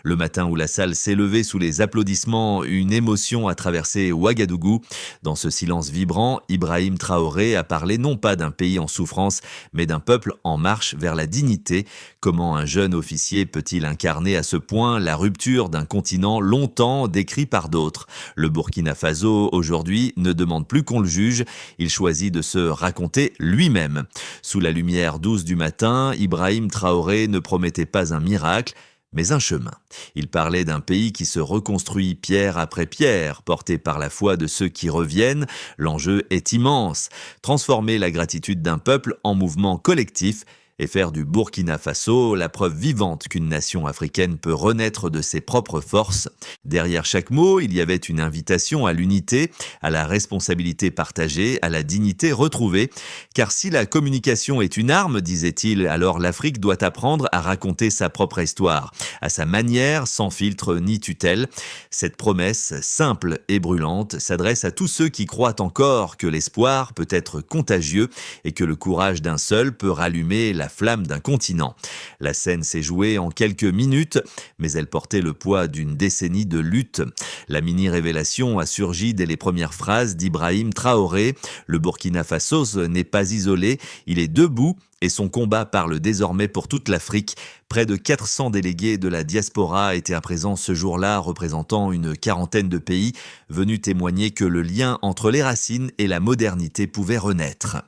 Le matin où la salle s'est levée sous les applaudissements, une émotion a traversé Ouagadougou. Dans ce silence vibrant, Ibrahim Traoré a parlé non pas d'un pays en souffrance, mais d'un peuple en marche vers la dignité. Comment un jeune officier peut-il incarner à ce point la rupture d'un continent longtemps décrit par d'autres? Le Burkina Faso, aujourd'hui, ne demande plus qu'on le juge, il choisit de se raconter lui-même. Sous la lumière douce du matin, Ibrahim Traoré ne promettait pas un miracle, mais un chemin. Il parlait d'un pays qui se reconstruit pierre après pierre, porté par la foi de ceux qui reviennent. L'enjeu est immense. Transformer la gratitude d'un peuple en mouvement collectif et faire du Burkina Faso la preuve vivante qu'une nation africaine peut renaître de ses propres forces. Derrière chaque mot, il y avait une invitation à l'unité, à la responsabilité partagée, à la dignité retrouvée. Car si la communication est une arme, disait-il, alors l'Afrique doit apprendre à raconter sa propre histoire, à sa manière, sans filtre ni tutelle. Cette promesse, simple et brûlante, s'adresse à tous ceux qui croient encore que l'espoir peut être contagieux et que le courage d'un seul peut rallumer la flamme d'un continent. La scène s'est jouée en quelques minutes, mais elle portait le poids d'une décennie de lutte. La mini-révélation a surgi dès les premières phrases d'Ibrahim Traoré. Le Burkina Faso n'est pas isolé, il est debout et son combat parle désormais pour toute l'Afrique. Près de 400 délégués de la diaspora étaient présents ce jour-là, représentant une quarantaine de pays, venus témoigner que le lien entre les racines et la modernité pouvait renaître.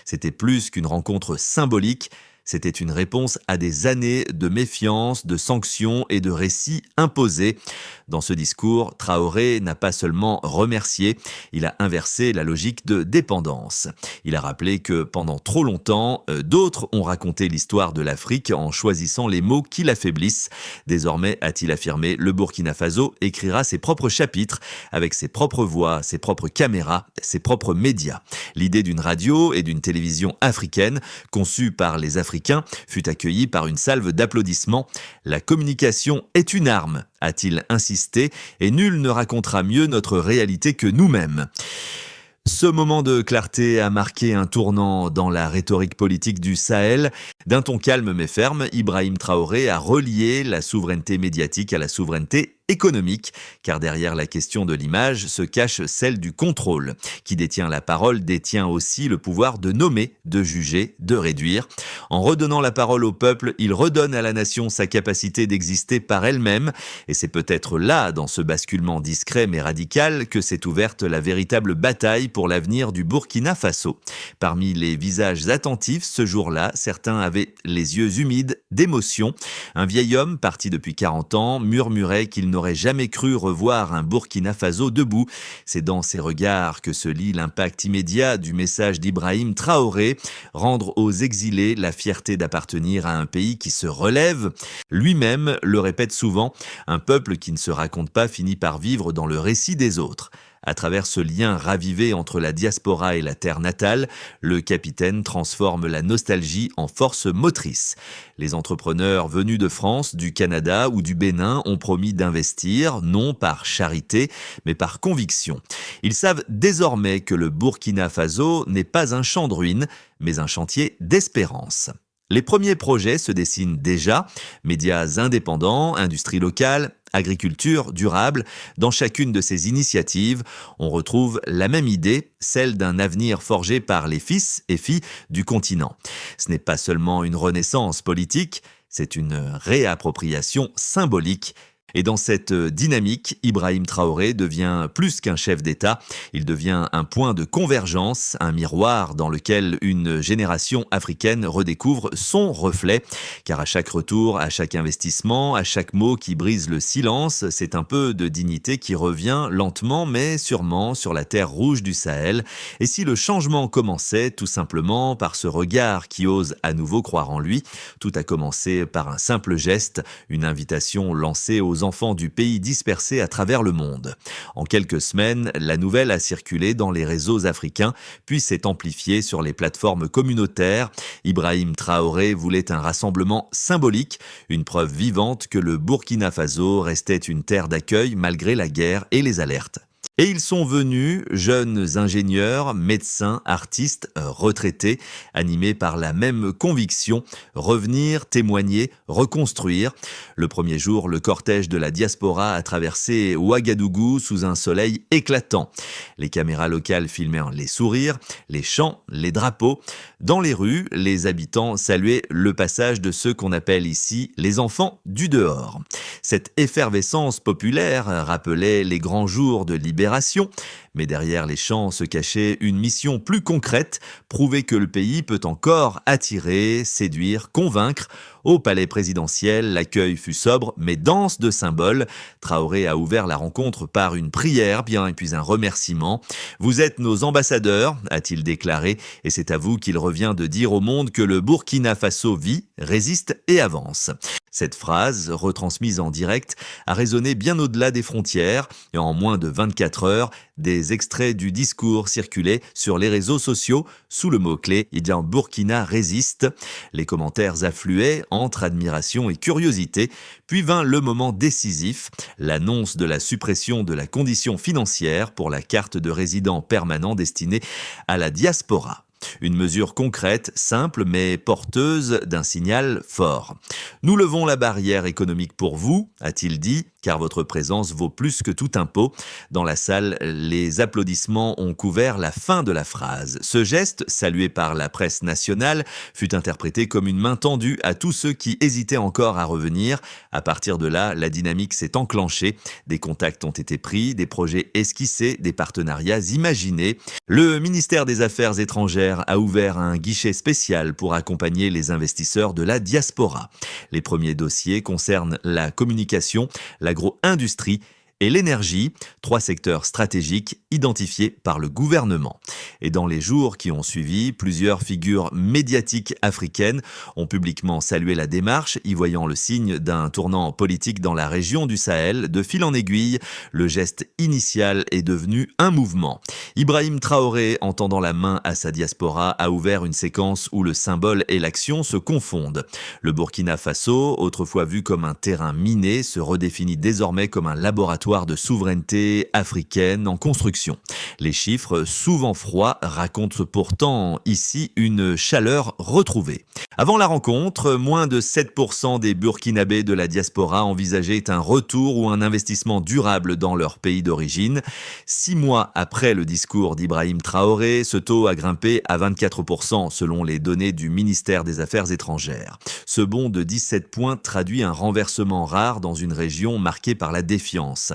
C'était plus qu'une rencontre symbolique, c'était une réponse à des années de méfiance, de sanctions et de récits imposés. Dans ce discours, Traoré n'a pas seulement remercié, il a inversé la logique de dépendance. Il a rappelé que pendant trop longtemps, d'autres ont raconté l'histoire de l'Afrique en choisissant les mots qui l'affaiblissent. Désormais, a-t-il affirmé, le Burkina Faso écrira ses propres chapitres avec ses propres voix, ses propres caméras, ses propres médias. L'idée d'une radio et d'une télévision africaine, conçue par les Africains, fut accueillie par une salve d'applaudissements. La communication est une arme, a-t-il insisté, et nul ne racontera mieux notre réalité que nous-mêmes. Ce moment de clarté a marqué un tournant dans la rhétorique politique du Sahel. D'un ton calme mais ferme, Ibrahim Traoré a relié la souveraineté médiatique à la souveraineté économique, car derrière la question de l'image se cache celle du contrôle. Qui détient la parole détient aussi le pouvoir de nommer, de juger, de réduire. En redonnant la parole au peuple, il redonne à la nation sa capacité d'exister par elle-même, et c'est peut-être là, dans ce basculement discret mais radical, que s'est ouverte la véritable bataille pour l'avenir du Burkina Faso. Parmi les visages attentifs, ce jour-là, certains avaient les yeux humides d'émotion. Un vieil homme, parti depuis 40 ans, murmurait qu'il n'aurait jamais cru revoir un Burkina Faso debout. C'est dans ses regards que se lit l'impact immédiat du message d'Ibrahim Traoré, rendre aux exilés la fierté d'appartenir à un pays qui se relève. Lui-même le répète souvent, un peuple qui ne se raconte pas finit par vivre dans le récit des autres. À travers ce lien ravivé entre la diaspora et la terre natale, le capitaine transforme la nostalgie en force motrice. Les entrepreneurs venus de France, du Canada ou du Bénin ont promis d'investir, non par charité, mais par conviction. Ils savent désormais que le Burkina Faso n'est pas un champ de ruines, mais un chantier d'espérance. Les premiers projets se dessinent déjà, médias indépendants, industrie locale, agriculture durable. Dans chacune de ces initiatives, on retrouve la même idée, celle d'un avenir forgé par les fils et filles du continent. Ce n'est pas seulement une renaissance politique, c'est une réappropriation symbolique. Et dans cette dynamique, Ibrahim Traoré devient plus qu'un chef d'État, il devient un point de convergence, un miroir dans lequel une génération africaine redécouvre son reflet. Car à chaque retour, à chaque investissement, à chaque mot qui brise le silence, c'est un peu de dignité qui revient lentement mais sûrement sur la terre rouge du Sahel. Et si le changement commençait tout simplement par ce regard qui ose à nouveau croire en lui, tout a commencé par un simple geste, une invitation lancée aux enfants du pays dispersés à travers le monde. En quelques semaines, la nouvelle a circulé dans les réseaux africains, puis s'est amplifiée sur les plateformes communautaires. Ibrahim Traoré voulait un rassemblement symbolique, une preuve vivante que le Burkina Faso restait une terre d'accueil malgré la guerre et les alertes. Et ils sont venus, jeunes ingénieurs, médecins, artistes, retraités, animés par la même conviction, revenir, témoigner, reconstruire. Le premier jour, le cortège de la diaspora a traversé Ouagadougou sous un soleil éclatant. Les caméras locales filmèrent les sourires, les chants, les drapeaux. Dans les rues, les habitants saluaient le passage de ceux qu'on appelle ici les enfants du dehors. Cette effervescence populaire rappelait les grands jours de libération, mais derrière les chants se cachait une mission plus concrète, prouver que le pays peut encore attirer, séduire, convaincre. Au palais présidentiel, l'accueil fut sobre mais dense de symboles. Traoré a ouvert la rencontre par une prière, et puis un remerciement. « Vous êtes nos ambassadeurs », a-t-il déclaré, et c'est à vous qu'il revient de dire au monde que le Burkina Faso vit, résiste et avance. Cette phrase, retransmise en direct, a résonné bien au-delà des frontières, et en moins de 24 heures, des extraits du discours circulaient sur les réseaux sociaux sous le mot-clé « Burkina résiste ». Les commentaires affluaient entre admiration et curiosité, puis vint le moment décisif, l'annonce de la suppression de la condition financière pour la carte de résident permanent destinée à la diaspora. Une mesure concrète, simple, mais porteuse d'un signal fort. « Nous levons la barrière économique pour vous », a-t-il dit, car votre présence vaut plus que tout impôt. Dans la salle, les applaudissements ont couvert la fin de la phrase. Ce geste, salué par la presse nationale, fut interprété comme une main tendue à tous ceux qui hésitaient encore à revenir. À partir de là, la dynamique s'est enclenchée. Des contacts ont été pris, des projets esquissés, des partenariats imaginés. Le ministère des Affaires étrangères a ouvert un guichet spécial pour accompagner les investisseurs de la diaspora. Les premiers dossiers concernent la communication, l'agro-industrie et l'énergie, 3 secteurs stratégiques identifiés par le gouvernement. Et dans les jours qui ont suivi, plusieurs figures médiatiques africaines ont publiquement salué la démarche, y voyant le signe d'un tournant politique dans la région du Sahel. De fil en aiguille, le geste initial est devenu un mouvement. Ibrahim Traoré, en tendant la main à sa diaspora, a ouvert une séquence où le symbole et l'action se confondent. Le Burkina Faso, autrefois vu comme un terrain miné, se redéfinit désormais comme un laboratoire de souveraineté africaine en construction. Les chiffres, souvent froids, racontent pourtant ici une chaleur retrouvée. Avant la rencontre, moins de 7% des Burkinabés de la diaspora envisageaient un retour ou un investissement durable dans leur pays d'origine. 6 mois après le discours d'Ibrahim Traoré, ce taux a grimpé à 24% selon les données du ministère des Affaires étrangères. Ce bond de 17 points traduit un renversement rare dans une région marquée par la défiance.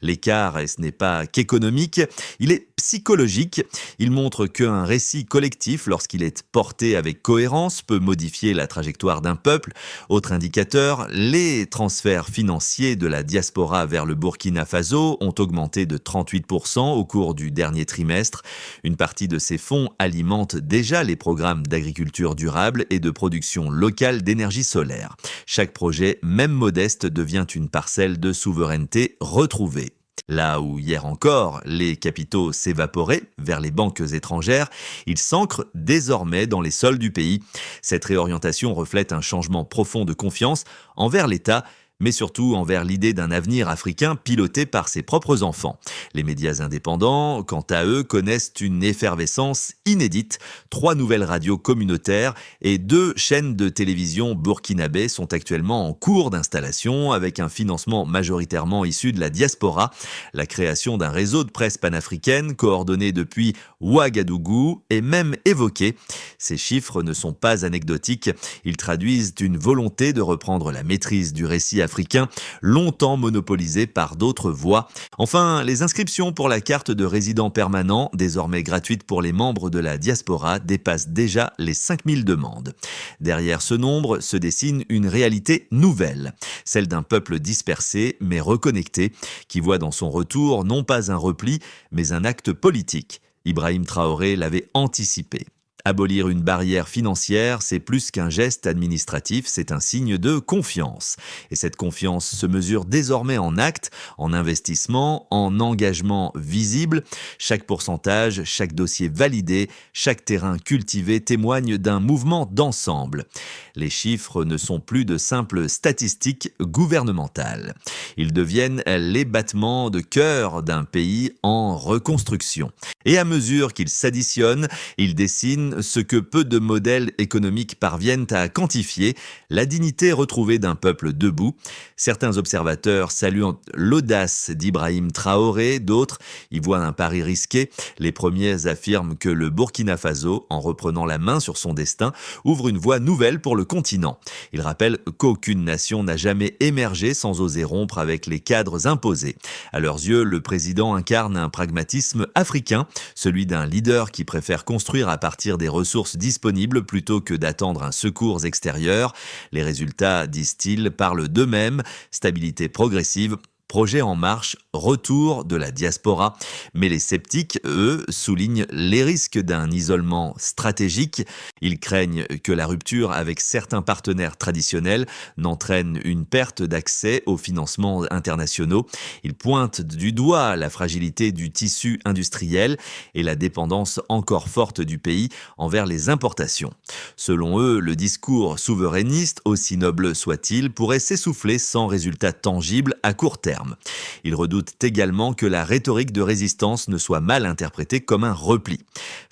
L'écart, et ce n'est pas qu'économique, il est psychologique. Il montre qu'un récit collectif, lorsqu'il est porté avec cohérence, peut modifier la trajectoire d'un peuple. Autre indicateur, les transferts financiers de la diaspora vers le Burkina Faso ont augmenté de 38% au cours du dernier trimestre. Une partie de ces fonds alimente déjà les programmes d'agriculture durable et de production locale d'énergie solaire. Chaque projet, même modeste, devient une parcelle de souveraineté retrouvée. Là où hier encore, les capitaux s'évaporaient vers les banques étrangères, ils s'ancrent désormais dans les sols du pays. Cette réorientation reflète un changement profond de confiance envers l'État, mais surtout envers l'idée d'un avenir africain piloté par ses propres enfants. Les médias indépendants, quant à eux, connaissent une effervescence inédite. 3 nouvelles radios communautaires et 2 chaînes de télévision burkinabées sont actuellement en cours d'installation avec un financement majoritairement issu de la diaspora. La création d'un réseau de presse panafricaine coordonné depuis Ouagadougou est même évoquée. Ces chiffres ne sont pas anecdotiques. Ils traduisent une volonté de reprendre la maîtrise du récit africain, longtemps monopolisé par d'autres voix. Enfin, les inscriptions pour la carte de résident permanent, désormais gratuite pour les membres de la diaspora, dépassent déjà les 5000 demandes. Derrière ce nombre se dessine une réalité nouvelle, celle d'un peuple dispersé mais reconnecté, qui voit dans son retour non pas un repli, mais un acte politique. Ibrahim Traoré l'avait anticipé. Abolir une barrière financière, c'est plus qu'un geste administratif, c'est un signe de confiance. Et cette confiance se mesure désormais en actes, en investissement, en engagement visible. Chaque pourcentage, chaque dossier validé, chaque terrain cultivé témoigne d'un mouvement d'ensemble. Les chiffres ne sont plus de simples statistiques gouvernementales. Ils deviennent les battements de cœur d'un pays en reconstruction. Et à mesure qu'ils s'additionnent, ils dessinent ce que peu de modèles économiques parviennent à quantifier, la dignité retrouvée d'un peuple debout. Certains observateurs saluent l'audace d'Ibrahim Traoré, d'autres y voient un pari risqué. Les premiers affirment que le Burkina Faso, en reprenant la main sur son destin, ouvre une voie nouvelle pour le continent. Ils rappellent qu'aucune nation n'a jamais émergé sans oser rompre avec les cadres imposés. À leurs yeux, le président incarne un pragmatisme africain, celui d'un leader qui préfère construire à partir des ressources disponibles plutôt que d'attendre un secours extérieur. Les résultats, disent-ils, parlent d'eux-mêmes, stabilité progressive, projet en marche, retour de la diaspora. Mais les sceptiques, eux, soulignent les risques d'un isolement stratégique. Ils craignent que la rupture avec certains partenaires traditionnels n'entraîne une perte d'accès aux financements internationaux. Ils pointent du doigt la fragilité du tissu industriel et la dépendance encore forte du pays envers les importations. Selon eux, le discours souverainiste, aussi noble soit-il, pourrait s'essouffler sans résultat tangible à court terme. Ils redoutent également que la rhétorique de résistance ne soit mal interprétée comme un repli.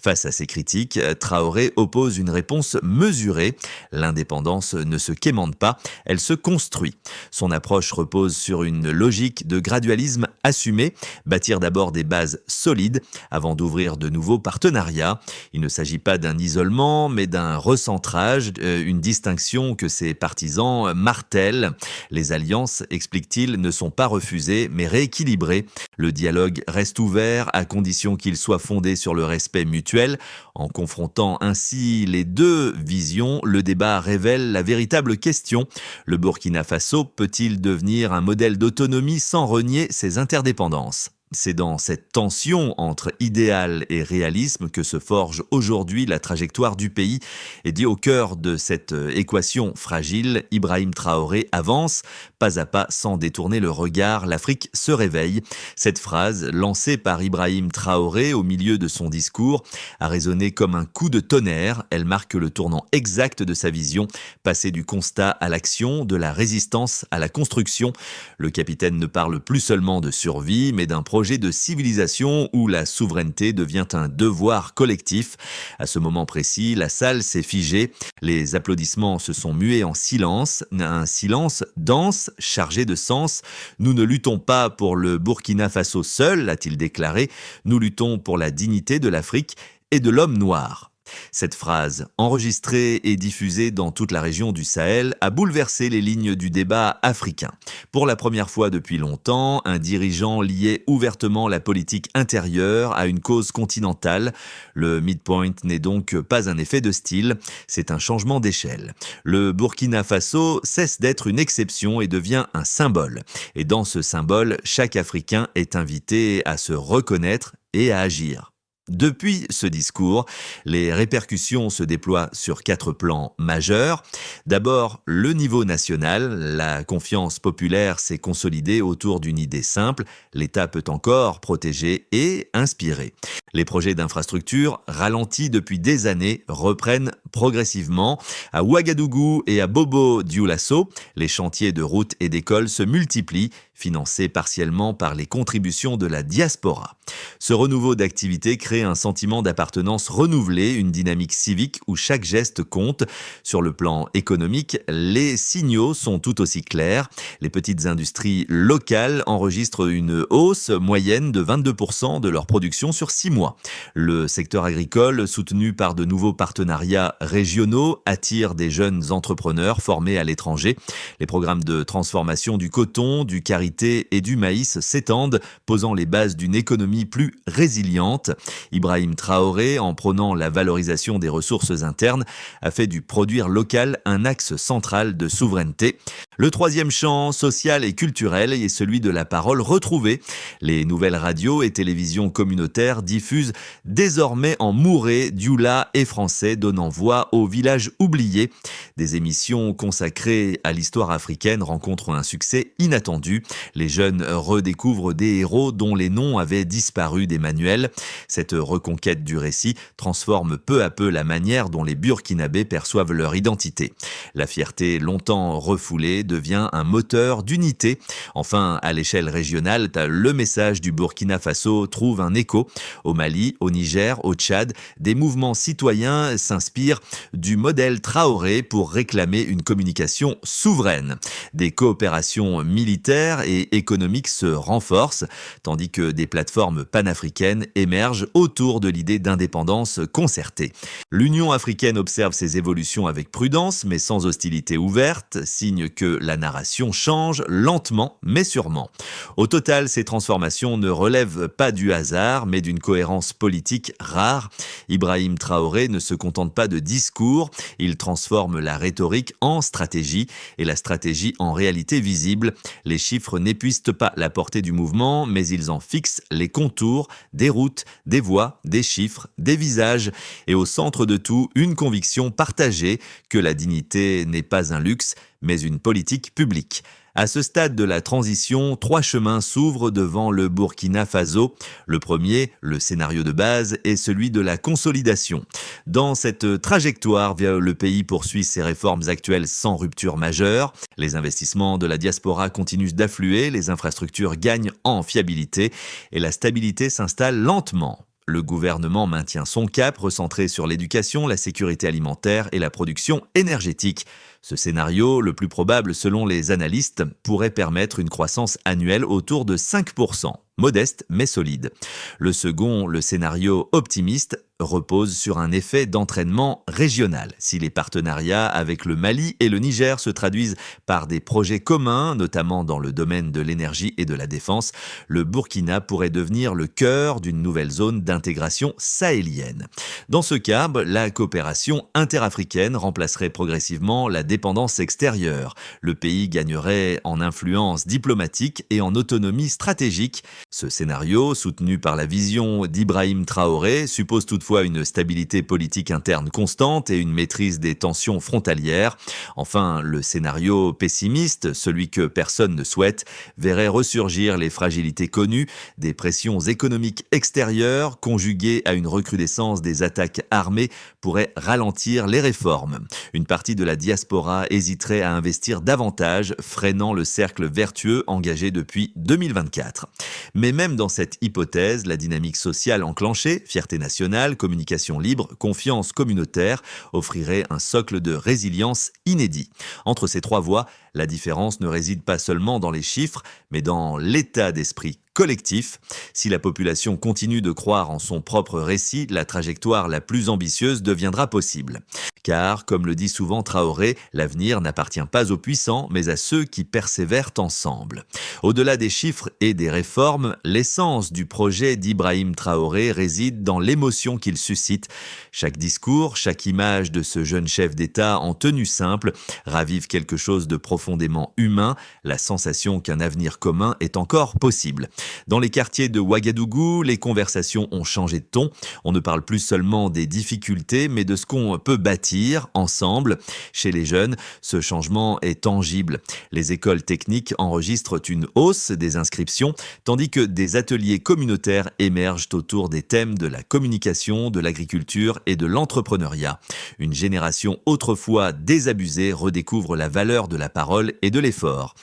Face à ces critiques, Traoré oppose une réponse mesurée. L'indépendance ne se quémande pas, elle se construit. Son approche repose sur une logique de gradualisme assumé, bâtir d'abord des bases solides avant d'ouvrir de nouveaux partenariats. Il ne s'agit pas d'un isolement, mais d'un recentrage, une distinction que ses partisans martèlent. Les alliances, explique-t-il, ne sont pas refusées, mais rééquilibrées. Le dialogue reste ouvert à condition qu'il soit fondé sur le respect mutuel. En confrontant ainsi les deux visions, le débat révèle la véritable question. Le Burkina Faso peut-il devenir un modèle d'autonomie sans renier ses interdépendances ? C'est dans cette tension entre idéal et réalisme que se forge aujourd'hui la trajectoire du pays. Et dit au cœur de cette équation fragile, Ibrahim Traoré avance, pas à pas sans détourner le regard, l'Afrique se réveille. Cette phrase, lancée par Ibrahim Traoré au milieu de son discours, a résonné comme un coup de tonnerre. Elle marque le tournant exact de sa vision, passer du constat à l'action, de la résistance à la construction. Le capitaine ne parle plus seulement de survie, mais d'un projet de civilisation où la souveraineté devient un devoir collectif. À ce moment précis, la salle s'est figée, les applaudissements se sont mués en silence, un silence dense, chargé de sens. Nous ne luttons pas pour le Burkina Faso seul, a-t-il déclaré, nous luttons pour la dignité de l'Afrique et de l'homme noir. Cette phrase, enregistrée et diffusée dans toute la région du Sahel, a bouleversé les lignes du débat africain. Pour la première fois depuis longtemps, un dirigeant liait ouvertement la politique intérieure à une cause continentale. Le midpoint n'est donc pas un effet de style, c'est un changement d'échelle. Le Burkina Faso cesse d'être une exception et devient un symbole. Et dans ce symbole, chaque Africain est invité à se reconnaître et à agir. Depuis ce discours, les répercussions se déploient sur 4 plans majeurs. D'abord, le niveau national. La confiance populaire s'est consolidée autour d'une idée simple. L'État peut encore protéger et inspirer. Les projets d'infrastructure, ralentis depuis des années, reprennent progressivement. À Ouagadougou et à Bobo-Dioulasso, les chantiers de routes et d'écoles se multiplient, financés partiellement par les contributions de la diaspora. Ce renouveau d'activité crée un sentiment d'appartenance renouvelé, une dynamique civique où chaque geste compte. Sur le plan économique, les signaux sont tout aussi clairs. Les petites industries locales enregistrent une hausse moyenne de 22% de leur production sur 6 mois. Le secteur agricole, soutenu par de nouveaux partenariats régionaux, attire des jeunes entrepreneurs formés à l'étranger. Les programmes de transformation du coton, du karité et du maïs s'étendent, posant les bases d'une économie plus résiliente. Ibrahim Traoré, en prônant la valorisation des ressources internes, a fait du produire local un axe central de souveraineté. Le troisième champ social et culturel est celui de la parole retrouvée. Les nouvelles radios et télévisions communautaires diffusent diffuse désormais en mouré, dioula et français, donnant voix aux villages oubliés. Des émissions consacrées à l'histoire africaine rencontrent un succès inattendu. Les jeunes redécouvrent des héros dont les noms avaient disparu des manuels. Cette reconquête du récit transforme peu à peu la manière dont les Burkinabés perçoivent leur identité. La fierté longtemps refoulée devient un moteur d'unité. Enfin, à l'échelle régionale, le message du Burkina Faso trouve un écho. Au Mali, au Niger, au Tchad, des mouvements citoyens s'inspirent du modèle Traoré pour réclamer une communication souveraine. Des coopérations militaires et économiques se renforcent, tandis que des plateformes panafricaines émergent autour de l'idée d'indépendance concertée. L'Union africaine observe ces évolutions avec prudence, mais sans hostilité ouverte, signe que la narration change lentement, mais sûrement. Au total, ces transformations ne relèvent pas du hasard, mais d'une cohérence politique rare. Ibrahim Traoré ne se contente pas de discours, il transforme la rhétorique en stratégie, et la stratégie en réalité visible. Les chiffres n'épuisent pas la portée du mouvement, mais ils en fixent les contours, des routes, des voix, des chiffres, des visages, et au centre de tout, une conviction partagée que la dignité n'est pas un luxe, mais une politique publique. À ce stade de la transition, 3 chemins s'ouvrent devant le Burkina Faso. Le premier, le scénario de base, est celui de la consolidation. Dans cette trajectoire, le pays poursuit ses réformes actuelles sans rupture majeure. Les investissements de la diaspora continuent d'affluer, les infrastructures gagnent en fiabilité et la stabilité s'installe lentement. Le gouvernement maintient son cap, recentré sur l'éducation, la sécurité alimentaire et la production énergétique. Ce scénario, le plus probable selon les analystes, pourrait permettre une croissance annuelle autour de 5%, modeste mais solide. Le second, le scénario optimiste, repose sur un effet d'entraînement régional. Si les partenariats avec le Mali et le Niger se traduisent par des projets communs, notamment dans le domaine de l'énergie et de la défense, le Burkina pourrait devenir le cœur d'une nouvelle zone d'intégration sahélienne. Dans ce cas, la coopération interafricaine remplacerait progressivement la dépendance extérieure. Le pays gagnerait en influence diplomatique et en autonomie stratégique. Ce scénario, soutenu par la vision d'Ibrahim Traoré, suppose toutefois une stabilité politique interne constante et une maîtrise des tensions frontalières. Enfin, le scénario pessimiste, celui que personne ne souhaite, verrait ressurgir les fragilités connues, des pressions économiques extérieures conjuguées à une recrudescence des attaques armées pourraient ralentir les réformes. Une partie de la diaspora hésiterait à investir davantage, freinant le cercle vertueux engagé depuis 2024. Mais même dans cette hypothèse, la dynamique sociale enclenchée, fierté nationale, communication libre, confiance communautaire, offrirait un socle de résilience inédit. Entre ces 3 voies, la différence ne réside pas seulement dans les chiffres, mais dans l'état d'esprit collectif. Si la population continue de croire en son propre récit, la trajectoire la plus ambitieuse deviendra possible. Car, comme le dit souvent Traoré, l'avenir n'appartient pas aux puissants, mais à ceux qui persévèrent ensemble. Au-delà des chiffres et des réformes, l'essence du projet d'Ibrahim Traoré réside dans l'émotion qu'il suscite. Chaque discours, chaque image de ce jeune chef d'État en tenue simple ravive quelque chose de profondément humain, la sensation qu'un avenir commun est encore possible. Dans les quartiers de Ouagadougou, les conversations ont changé de ton. On ne parle plus seulement des difficultés, mais de ce qu'on peut bâtir ensemble. Chez les jeunes, ce changement est tangible. Les écoles techniques enregistrent une hausse des inscriptions, tandis que des ateliers communautaires émergent autour des thèmes de la communication, de l'agriculture et de l'entrepreneuriat. Une génération autrefois désabusée redécouvre la valeur de la parole et de l'effort.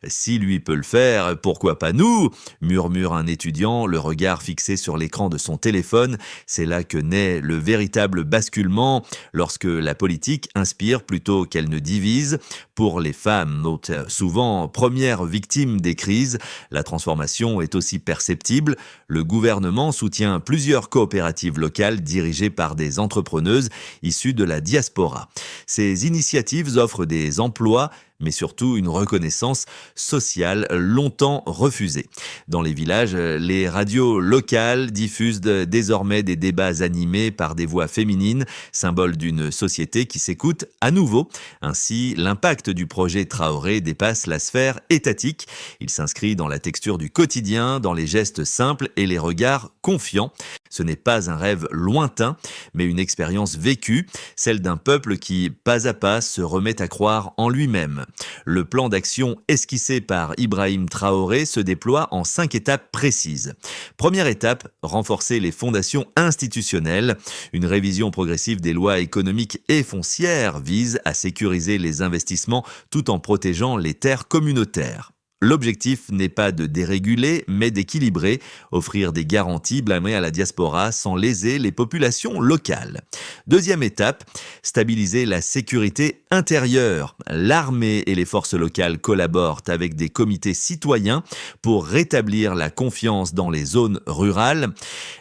Si lui peut le faire, pourquoi pas nous ? Murmure un étudiant, le regard fixé sur l'écran de son téléphone. C'est là que naît le véritable basculement, lorsque la politique inspire plutôt qu'elle ne divise. Pour les femmes, souvent premières victimes des crises, la transformation est aussi perceptible. Le gouvernement soutient plusieurs coopératives locales dirigées par des entrepreneuses issues de la diaspora. Ces initiatives offrent des emplois, mais surtout une reconnaissance sociale longtemps refusée. Dans les villages, les radios locales diffusent désormais des débats animés par des voix féminines, symbole d'une société qui s'écoute à nouveau. Ainsi, l'impact du projet Traoré dépasse la sphère étatique. Il s'inscrit dans la texture du quotidien, dans les gestes simples et les regards confiants. Ce n'est pas un rêve lointain, mais une expérience vécue, celle d'un peuple qui, pas à pas, se remet à croire en lui-même. Le plan d'action esquissé par Ibrahim Traoré se déploie en 5 étapes précises. Première étape, renforcer les fondations institutionnelles. Une révision progressive des lois économiques et foncières vise à sécuriser les investissements tout en protégeant les terres communautaires. L'objectif n'est pas de déréguler, mais d'équilibrer, offrir des garanties blâmées à la diaspora sans léser les populations locales. Deuxième étape, stabiliser la sécurité intérieure. L'armée et les forces locales collaborent avec des comités citoyens pour rétablir la confiance dans les zones rurales.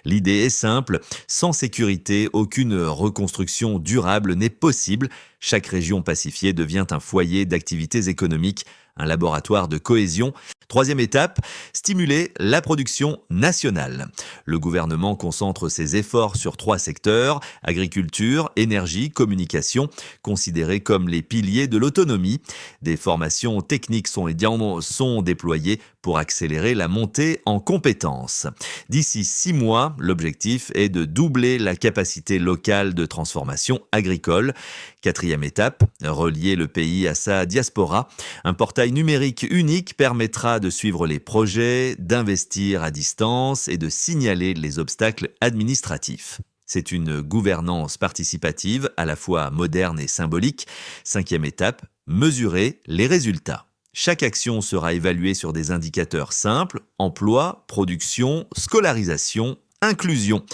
L'idée est simple, sans sécurité, aucune reconstruction durable n'est possible. Chaque région pacifiée devient un foyer d'activités économiques, un laboratoire de cohésion. Troisième étape, stimuler la production nationale. Le gouvernement concentre ses efforts sur 3 secteurs, agriculture, énergie, communication, considérés comme les piliers de l'autonomie. Des formations techniques sont déployées pour accélérer la montée en compétences. D'ici 6 mois, l'objectif est de doubler la capacité locale de transformation agricole. Quatrième étape, relier le pays à sa diaspora. Un portail numérique unique permettra de suivre les projets, d'investir à distance et de signaler les obstacles administratifs. C'est une gouvernance participative à la fois moderne et symbolique. Cinquième étape, mesurer les résultats. Chaque action sera évaluée sur des indicateurs simples, emploi, production, scolarisation, inclusion.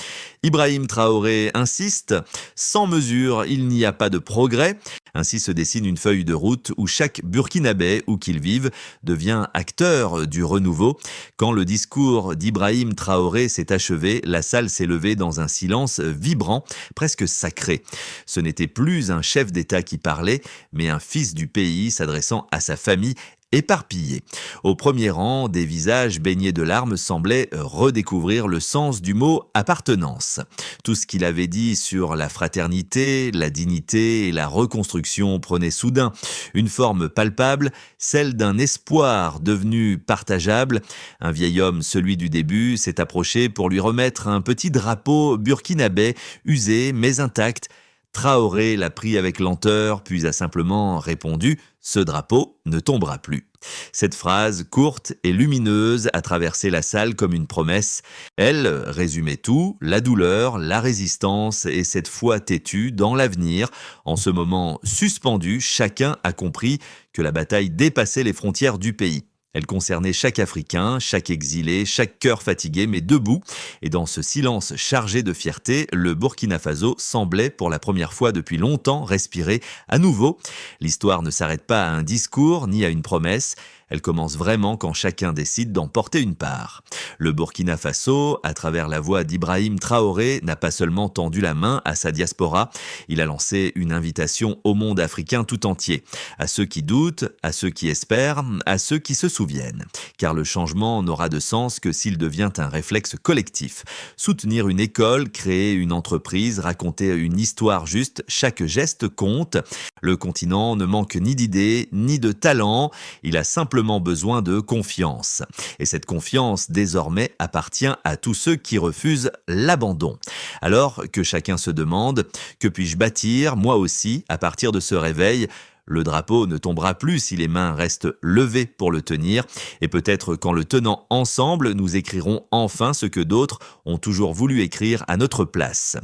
Ibrahim Traoré insiste, sans mesure, il n'y a pas de progrès. Ainsi se dessine une feuille de route où chaque Burkinabé, où qu'il vive, devient acteur du renouveau. Quand le discours d'Ibrahim Traoré s'est achevé, la salle s'est levée dans un silence vibrant, presque sacré. Ce n'était plus un chef d'État qui parlait, mais un fils du pays s'adressant à sa famille éparpillés. Au premier rang, des visages baignés de larmes semblaient redécouvrir le sens du mot appartenance. Tout ce qu'il avait dit sur la fraternité, la dignité et la reconstruction prenait soudain une forme palpable, celle d'un espoir devenu partageable. Un vieil homme, celui du début, s'est approché pour lui remettre un petit drapeau burkinabé, usé mais intact. Traoré l'a pris avec lenteur, puis a simplement répondu « Ce drapeau ne tombera plus ». Cette phrase, courte et lumineuse, a traversé la salle comme une promesse. Elle résumait tout, la douleur, la résistance et cette foi têtue dans l'avenir. En ce moment suspendu, chacun a compris que la bataille dépassait les frontières du pays. Elle concernait chaque Africain, chaque exilé, chaque cœur fatigué mais debout. Et dans ce silence chargé de fierté, le Burkina Faso semblait pour la première fois depuis longtemps respirer à nouveau. L'histoire ne s'arrête pas à un discours ni à une promesse. Elle commence vraiment quand chacun décide d'en porter une part. Le Burkina Faso, à travers la voix d'Ibrahim Traoré, n'a pas seulement tendu la main à sa diaspora, il a lancé une invitation au monde africain tout entier, à ceux qui doutent, à ceux qui espèrent, à ceux qui se souviennent. Car le changement n'aura de sens que s'il devient un réflexe collectif. Soutenir une école, créer une entreprise, raconter une histoire juste, chaque geste compte. Le continent ne manque ni d'idées, ni de talent, il a simplement besoin de confiance. Et cette confiance, désormais, appartient à tous ceux qui refusent l'abandon. Alors que chacun se demande « Que puis-je bâtir, moi aussi, à partir de ce réveil ?» Le drapeau ne tombera plus si les mains restent levées pour le tenir. Et peut-être qu'en le tenant ensemble, nous écrirons enfin ce que d'autres ont toujours voulu écrire à notre place.